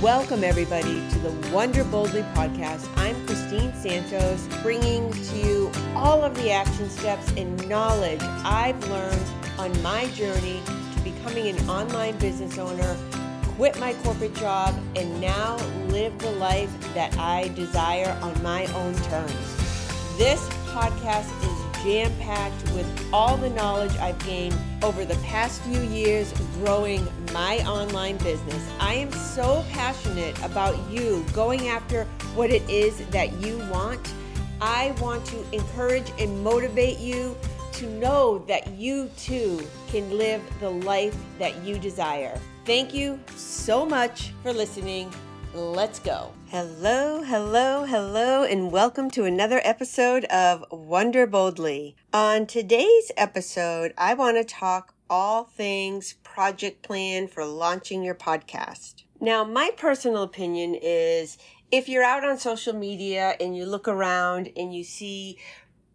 Welcome, everybody, to the Wonder Boldly podcast. I'm Christine Santos, bringing to you all of the action steps and knowledge I've learned on my journey to becoming an online business owner, quit my corporate job, and now live the life that I desire on my own terms. This podcast is jam-packed with all the knowledge I've gained over the past few years growing my online business. I am so passionate about you going after what it is that you want. I want to encourage and motivate you to know that you too can live the life that you desire. Thank you so much for listening. Let's go. Hello, and welcome to another episode of Wonder Boldly. On today's episode, I want to talk all things project plan for launching your podcast. Now, my personal opinion is if you're out on social media and you look around and you see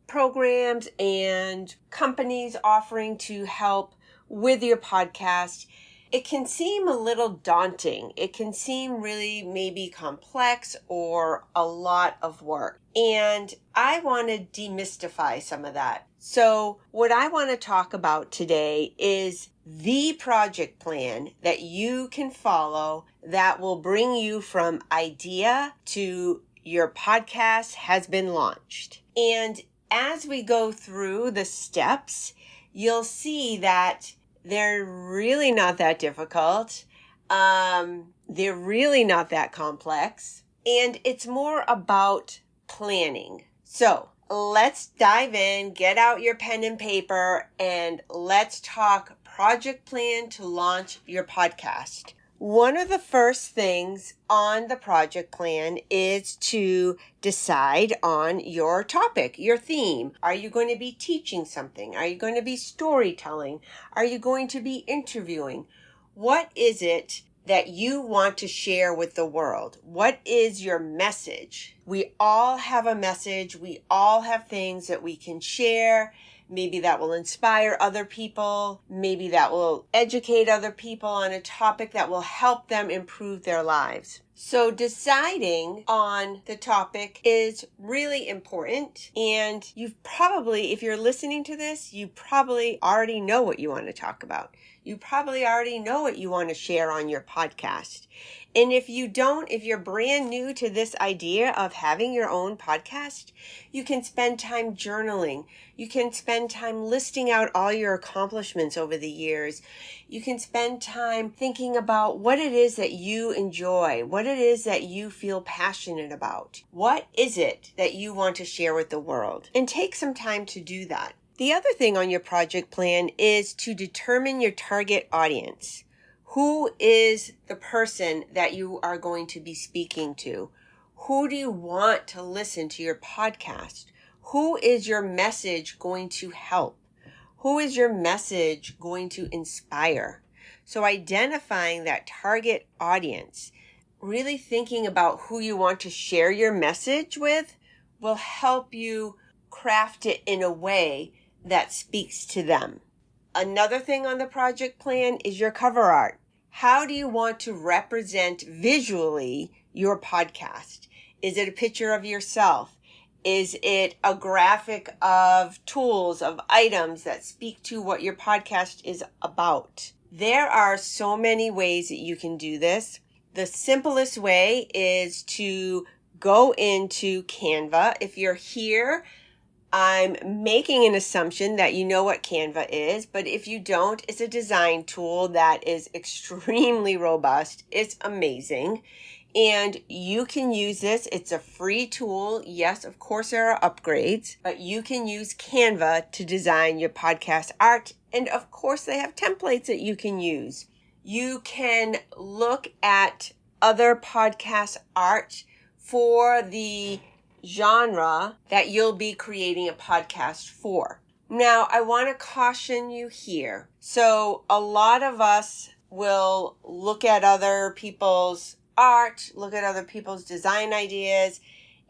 programs and companies offering to help with your podcast, it can seem a little daunting. It can seem really maybe complex or a lot of work. And I want to demystify some of that. So what I want to talk about today is the project plan that you can follow that will bring you from idea to your podcast has been launched. And as we go through the steps, you'll see that they're really not that difficult. They're really not that complex. And it's more about planning. So let's dive in, get out your pen and paper, and let's talk project plan to launch your podcast. One of the first things on the project plan is to decide on your topic, your theme. Are you going to be teaching something? Are you going to be storytelling? Are you going to be interviewing? What is it that you want to share with the world? What is your message? We all have a message. We all have things that we can share. Maybe that will inspire other people. Maybe that will educate other people on a topic that will help them improve their lives. So deciding on the topic is really important. And you've probably, if you're listening to this, you probably already know what you want to talk about. You probably already know what you want to share on your podcast. And if you don't, if you're brand new to this idea of having your own podcast, you can spend time journaling. You can spend time listing out all your accomplishments over the years. You can spend time thinking about what it is that you enjoy, what it is that you feel passionate about. What is it that you want to share with the world? And take some time to do that. The other thing on your project plan is to determine your target audience. Who is the person that you are going to be speaking to? Who do you want to listen to your podcast? Who is your message going to help? Who is your message going to inspire? So identifying that target audience, really thinking about who you want to share your message with will help you craft it in a way that speaks to them. Another thing on the project plan is your cover art. How do you want to represent visually your podcast? Is it a picture of yourself? Is it a graphic of tools, of items that speak to what your podcast is about? There are so many ways that you can do this. The simplest way is to go into Canva. If you're here, I'm making an assumption that you know what Canva is, but if you don't, it's a design tool that is extremely robust. It's amazing. And you can use this. It's a free tool. Yes, of course, there are upgrades, but you can use Canva to design your podcast art. And of course, they have templates that you can use. You can look at other podcast art for the genre that you'll be creating a podcast for. Now, I want to caution you here. So a lot of us will look at other people's art, look at other people's design ideas,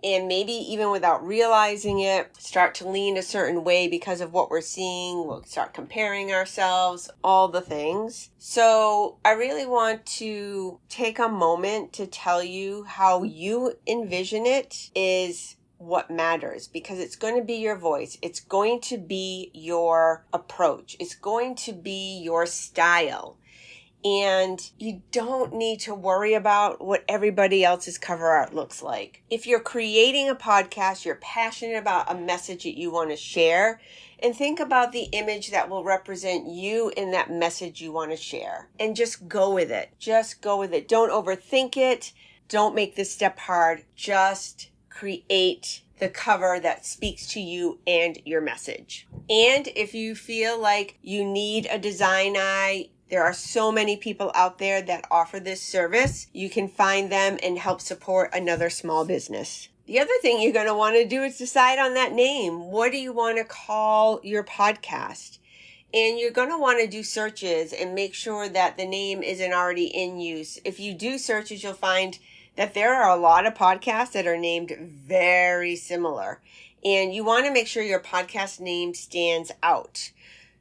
and maybe even without realizing it, start to lean a certain way because of what we're seeing. We'll start comparing ourselves, all the things. So I really want to take a moment to tell you how you envision it is what matters, because it's going to be your voice. It's going to be your approach. It's going to be your style. And you don't need to worry about what everybody else's cover art looks like. If you're creating a podcast, you're passionate about a message that you want to share, and think about the image that will represent you in that message you want to share. And just go with it. Just go with it. Don't overthink it. Don't make this step hard. Just create the cover that speaks to you and your message. And if you feel like you need a design eye, there are so many people out there that offer this service. You can find them and help support another small business. The other thing you're going to want to do is decide on that name. What do you want to call your podcast? And you're going to want to do searches and make sure that the name isn't already in use. If you do searches, you'll find that there are a lot of podcasts that are named very similar. And you want to make sure your podcast name stands out.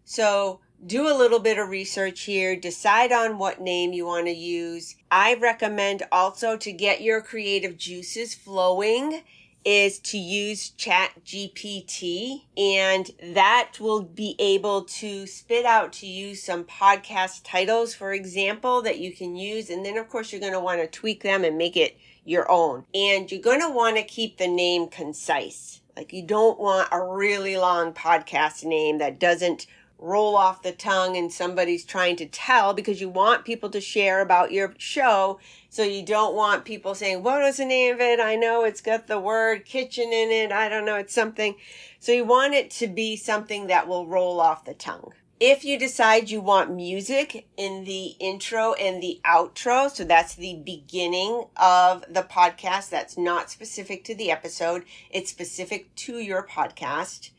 So do a little bit of research here. Decide on what name you want to use. I recommend also, to get your creative juices flowing, is to use ChatGPT, and that will be able to spit out to you some podcast titles, for example, that you can use. And then, of course, you're going to want to tweak them and make it your own. And you're going to want to keep the name concise. Like, you don't want a really long podcast name that doesn't roll off the tongue and somebody's trying to tell, because you want people to share about your show. So you don't want people saying, what was the name of it? I know it's got the word kitchen in it. I don't know. It's something. So you want it to be something that will roll off the tongue. If you decide you want music in the intro and the outro, so that's the beginning of the podcast, that's not specific to the episode, it's specific to your podcast.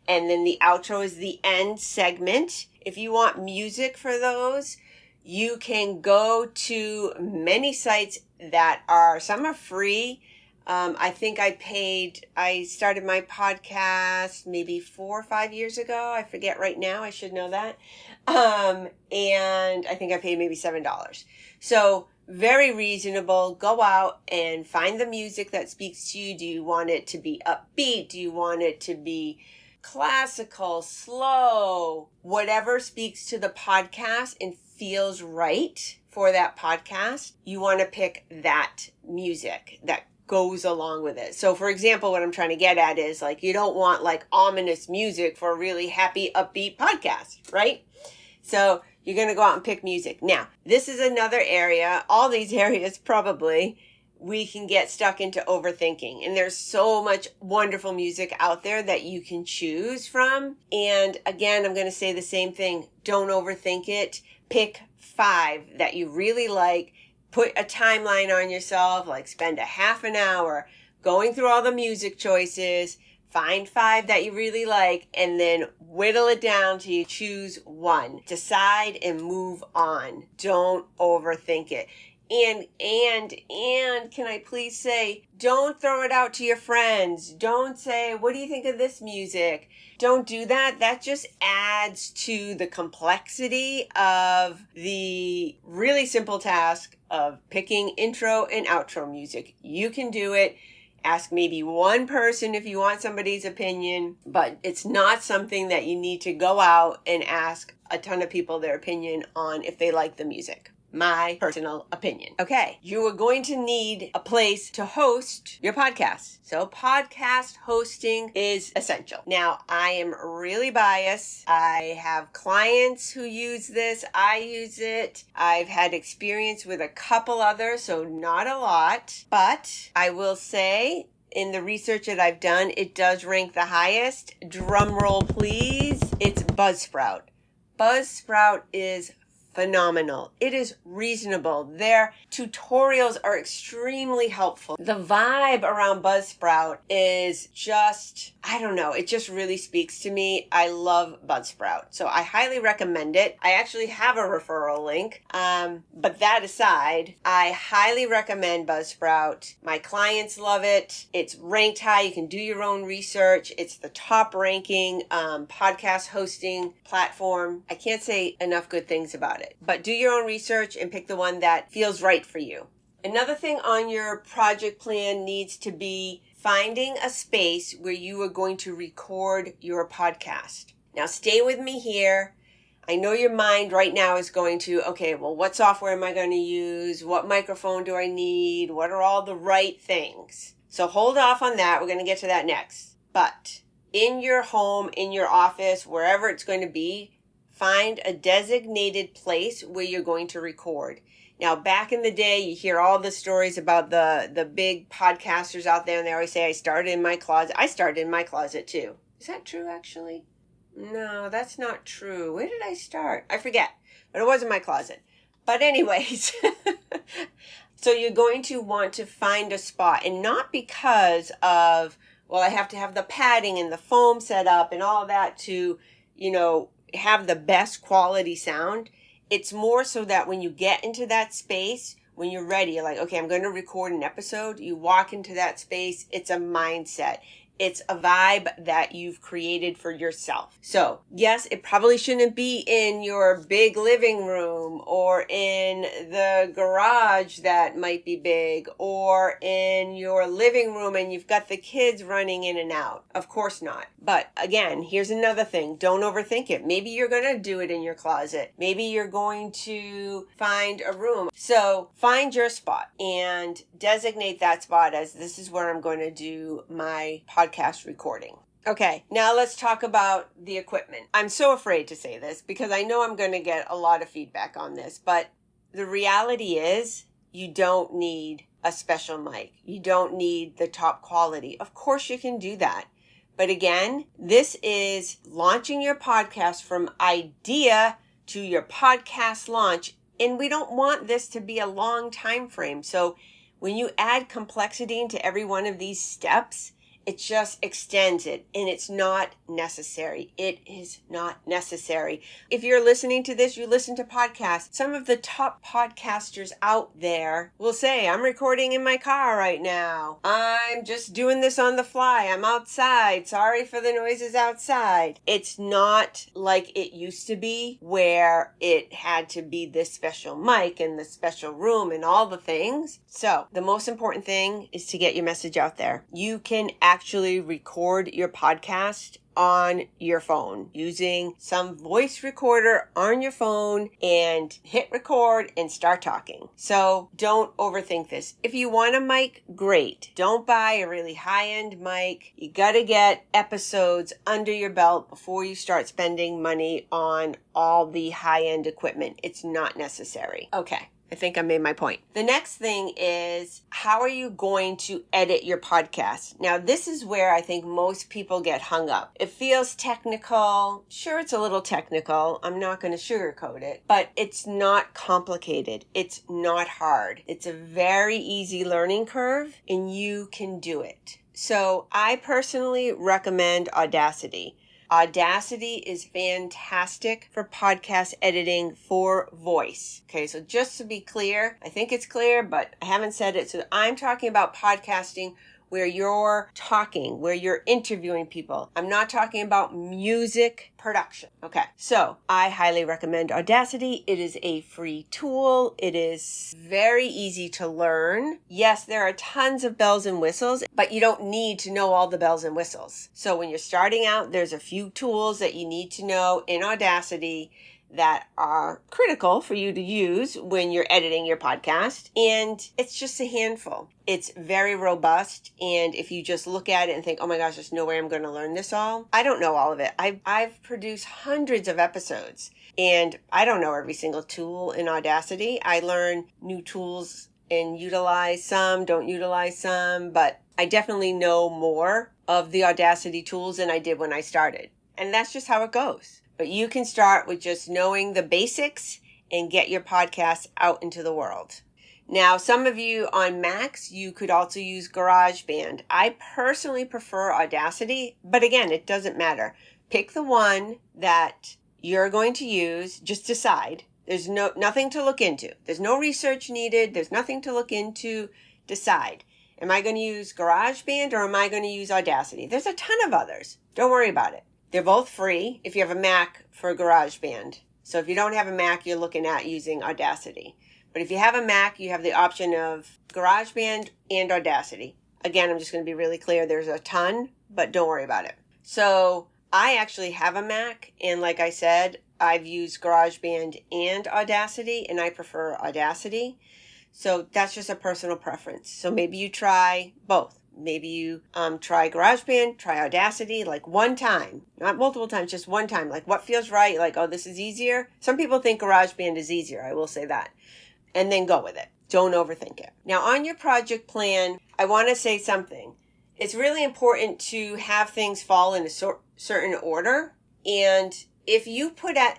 And then the outro is the end segment. If you want music for those, you can go to many sites that are, some are free. I think I started my podcast maybe 4 or 5 years ago. I forget right now. I should know that. And I think I paid maybe $7. So very reasonable. Go out and find the music that speaks to you. Do you want it to be upbeat? Do you want it to be classical, slow, whatever speaks to the podcast and feels right for that podcast? You want to pick that music that goes along with it. So for example, what I'm trying to get at is, like, you don't want like ominous music for a really happy, upbeat podcast, right? So you're going to go out and pick music. Now, this is another area, all these areas probably, we can get stuck into overthinking. And there's so much wonderful music out there that you can choose from. And again, I'm going to say the same thing. Don't overthink it. Pick 5 that you really like. Put a timeline on yourself, like spend a half an hour going through all the music choices. Find 5 that you really like, and then whittle it down till you choose one. Decide and move on. Don't overthink it. And can I please say, don't throw it out to your friends. Don't say, what do you think of this music? Don't do that. That just adds to the complexity of the really simple task of picking intro and outro music. You can do it. Ask maybe one person if you want somebody's opinion, but it's not something that you need to go out and ask a ton of people their opinion on if they like the music. My personal opinion. Okay, you are going to need a place to host your podcast. So podcast hosting is essential. Now, I am really biased. I have clients who use this. I use it. I've had experience with a couple others, so not a lot. But I will say, in the research that I've done, it does rank the highest. Drum roll, please. It's Buzzsprout. Buzzsprout is phenomenal. It is reasonable. Their tutorials are extremely helpful. The vibe around Buzzsprout is just, I don't know, it just really speaks to me. I love Buzzsprout. So I highly recommend it. I actually have a referral link. But that aside, I highly recommend Buzzsprout. My clients love it. It's ranked high. You can do your own research. It's the top ranking podcast hosting platform. I can't say enough good things about it. But do your own research and pick the one that feels right for you. Another thing on your project plan needs to be finding a space where you are going to record your podcast. Now stay with me here. I know your mind right now is going to, okay, well, what software am I going to use? What microphone do I need? What are all the right things? So hold off on that. We're going to get to that next. But in your home, in your office, wherever it's going to be, find a designated place where you're going to record. Now, back in the day, you hear all the stories about the big podcasters out there, and they always say, I started in my closet. I started in my closet, too. Is that true, actually? No, that's not true. Where did I start? I forget, but it was in my closet. But anyways, so you're going to want to find a spot, and not because of, well, I have to have the padding and the foam set up and all that to, have the best quality sound. It's more so that when you get into that space, when you're ready, you're like, okay, I'm going to record an episode. You walk into that space. It's a mindset. It's a vibe that you've created for yourself. So yes, it probably shouldn't be in your big living room or in the garage that might be big or in your living room and you've got the kids running in and out. Of course not. But again, here's another thing. Don't overthink it. Maybe you're going to do it in your closet. Maybe you're going to find a room. So find your spot and designate that spot as this is where I'm going to do my podcast recording. Okay, now let's talk about the equipment. I'm so afraid to say this because I know I'm going to get a lot of feedback on this, but the reality is you don't need a special mic. You don't need the top quality. Of course you can do that. But again, this is launching your podcast from idea to your podcast launch, and we don't want this to be a long time frame. So when you add complexity into every one of these steps, it just extends it, and it's not necessary. It is not necessary. If you're listening to this, you listen to podcasts. Some of the top podcasters out there will say, I'm recording in my car right now. I'm just doing this on the fly. I'm outside. Sorry for the noises outside. It's not like it used to be where it had to be this special mic and the special room and all the things. So the most important thing is to get your message out there. You can actually record your podcast on your phone using some voice recorder on your phone and hit record and start talking. So don't overthink this. If you want a mic, great. Don't buy a really high-end mic. You gotta get episodes under your belt before you start spending money on all the high-end equipment. It's not necessary. Okay. I think I made my point. The next thing is, how are you going to edit your podcast? Now, this is where I think most people get hung up. It feels technical. Sure, it's a little technical. I'm not going to sugarcoat it, but it's not complicated. It's not hard. It's a very easy learning curve, and you can do it. So I personally recommend Audacity. Audacity is fantastic for podcast editing for voice. Okay, so just to be clear, I think it's clear, but I haven't said it. So I'm talking about podcasting where you're talking, where you're interviewing people. I'm not talking about music production. Okay, so I highly recommend Audacity. It is a free tool. It is very easy to learn. Yes, there are tons of bells and whistles, but you don't need to know all the bells and whistles. So when you're starting out, there's a few tools that you need to know in Audacity that are critical for you to use when you're editing your podcast. And it's just a handful. It's very robust. And if you just look at it and think, oh my gosh, there's no way I'm going to learn this all. I don't know all of it. I've produced hundreds of episodes and I don't know every single tool in Audacity. I learn new tools and utilize some, don't utilize some, but I definitely know more of the Audacity tools than I did when I started. And that's just how it goes. But you can start with just knowing the basics and get your podcast out into the world. Now, some of you on Macs, you could also use GarageBand. I personally prefer Audacity, but again, it doesn't matter. Pick the one that you're going to use. Just decide. There's nothing to look into. There's no research needed. There's nothing to look into. Decide. Am I going to use GarageBand or am I going to use Audacity? There's a ton of others. Don't worry about it. They're both free if you have a Mac for GarageBand. So if you don't have a Mac, you're looking at using Audacity. But if you have a Mac, you have the option of GarageBand and Audacity. Again, I'm just going to be really clear. There's a ton, but don't worry about it. So I actually have a Mac, and like I said, I've used GarageBand and Audacity, and I prefer Audacity. So that's just a personal preference. So maybe you try both. Maybe you try GarageBand, try Audacity, like one time, not multiple times, just one time. Like what feels right? Like, oh, this is easier. Some people think GarageBand is easier. I will say that. And then go with it. Don't overthink it. Now, on your project plan, I want to say something. It's really important to have things fall in a certain order. And if you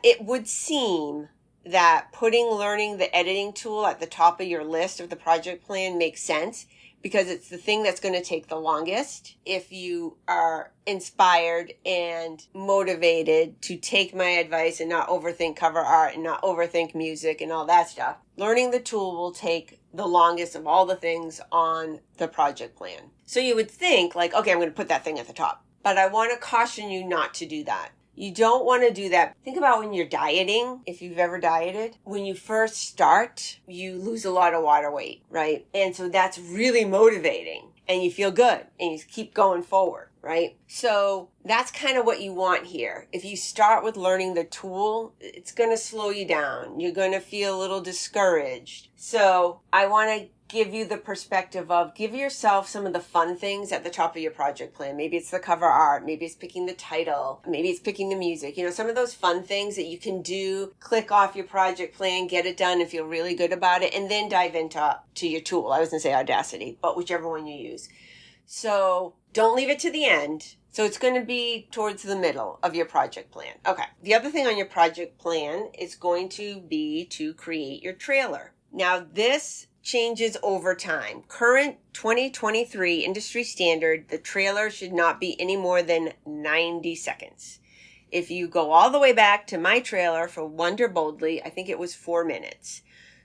it would seem that putting learning the editing tool at the top of your list of the project plan makes sense because it's the thing that's going to take the longest. If you are inspired and motivated to take my advice and not overthink cover art and not overthink music and all that stuff, learning the tool will take the longest of all the things on the project plan. So you would think like, okay, I'm going to put that thing at the top. But I want to caution you not to do that. You don't want to do that. Think about when you're dieting, if you've ever dieted. When you first start, you lose a lot of water weight, right? And so that's really motivating and you feel good and you keep going forward, right? So that's kind of what you want here. If you start with learning the tool, it's going to slow you down. You're going to feel a little discouraged. So I want to give you the perspective of give yourself some of the fun things at the top of your project plan. Maybe it's the cover art, maybe it's picking the title, maybe it's picking the music. You know, some of those fun things that you can do, click off your project plan, get it done and feel really good about it, and then dive into your tool. I was going to say Audacity, but whichever one you use. So don't leave it to the end. So it's going to be towards the middle of your project plan. Okay. The other thing on your project plan is going to be to create your trailer. Now this changes over time. Current 2023 industry standard, the trailer should not be any more than 90 seconds. If you go all the way back to my trailer for Wonder Boldly, I think it was 4 minutes.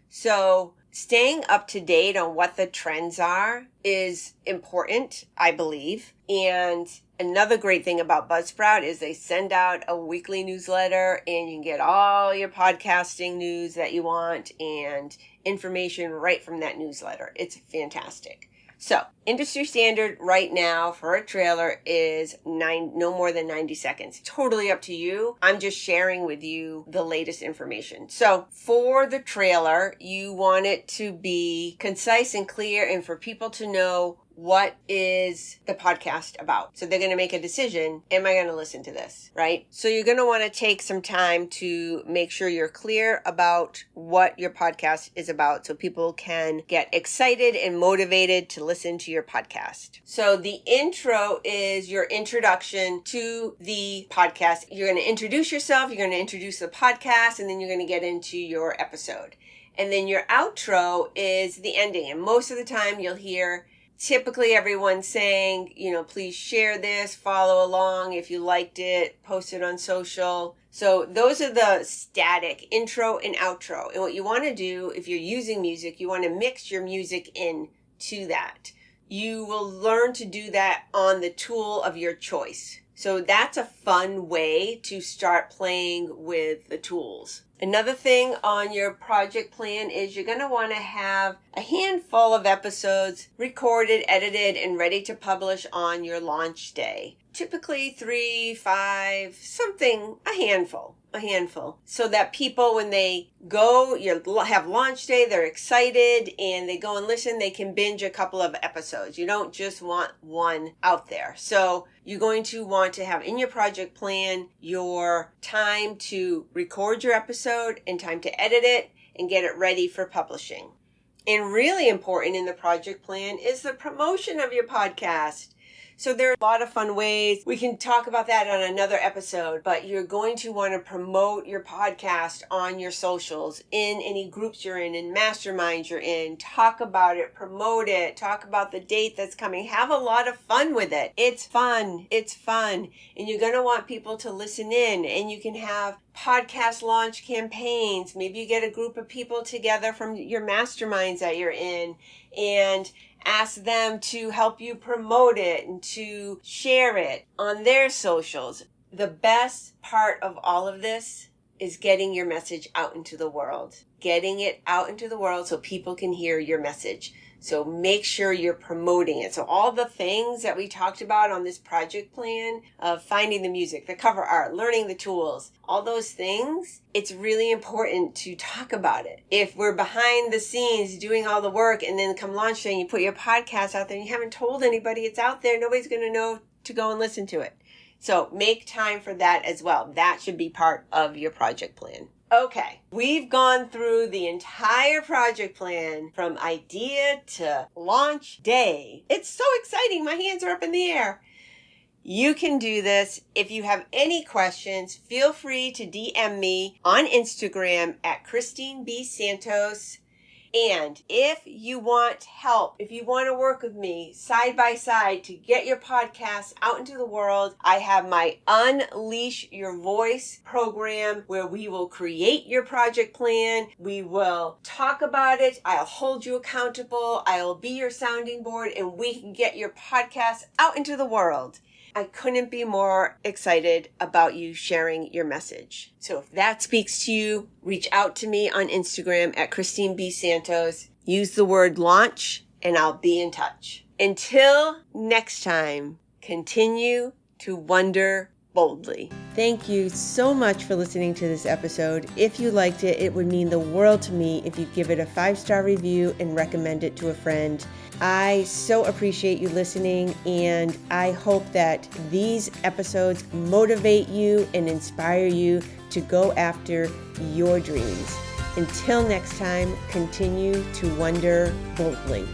So staying up to date on what the trends are is important, I believe. And another great thing about Buzzsprout is they send out a weekly newsletter and you can get all your podcasting news that you want and information right from that newsletter. It's fantastic. So, industry standard right now for a trailer is no more than 90 seconds. Totally up to you. I'm just sharing with you the latest information. So, for the trailer, you want it to be concise and clear and for people to know what is the podcast about. So they're going to make a decision. Am I going to listen to this? Right? So you're going to want to take some time to make sure you're clear about what your podcast is about so people can get excited and motivated to listen to your podcast. So the intro is your introduction to the podcast. You're going to introduce yourself. You're going to introduce the podcast, and then you're going to get into your episode. And then your outro is the ending. And most of the time you'll hear typically everyone saying, you know, please share this, follow along if you liked it, post it on social. So those are the static intro and outro. And what you want to do if you're using music, you want to mix your music in to that. You will learn to do that on the tool of your choice. So that's a fun way to start playing with the tools. Another thing on your project plan is you're going to want to have a handful of episodes recorded, edited, and ready to publish on your launch day. Typically 3, 5, something, a handful. So that people, when they go, you have launch day, they're excited, and they go and listen, they can binge a couple of episodes. You don't just want one out there. So you're going to want to have in your project plan your time to record your episode and time to edit it and get it ready for publishing. And really important in the project plan is the promotion of your podcast. So there are a lot of fun ways. We can talk about that on another episode, but you're going to want to promote your podcast on your socials, in any groups you're in masterminds you're in. Talk about it, promote it, talk about the date that's coming. Have a lot of fun with it. It's fun. It's fun. And you're going to want people to listen in, and you can have podcast launch campaigns. Maybe you get a group of people together from your masterminds that you're in and ask them to help you promote it and to share it on their socials. The best part of all of this is getting your message out into the world. Getting it out into the world so people can hear your message. So make sure you're promoting it. So all the things that we talked about on this project plan of finding the music, the cover art, learning the tools, all those things, it's really important to talk about it. If we're behind the scenes doing all the work and then come launch day and you put your podcast out there and you haven't told anybody it's out there, nobody's going to know to go and listen to it. So make time for that as well. That should be part of your project plan. Okay, we've gone through the entire project plan from idea to launch day. It's so exciting. My hands are up in the air. You can do this. If you have any questions, feel free to DM me on Instagram at Christine B. Santos. And if you want help, if you want to work with me side by side to get your podcast out into the world, I have my Unleash Your Voice program where we will create your project plan. We will talk about it. I'll hold you accountable. I'll be your sounding board, and we can get your podcast out into the world. I couldn't be more excited about you sharing your message. So if that speaks to you, reach out to me on Instagram at Christine B. Santos. Use the word launch and I'll be in touch. Until next time, continue to wonder boldly. Thank you so much for listening to this episode. If you liked it, it would mean the world to me if you give it a 5-star review and recommend it to a friend. I so appreciate you listening, and I hope that these episodes motivate you and inspire you to go after your dreams. Until next time, continue to wonder boldly.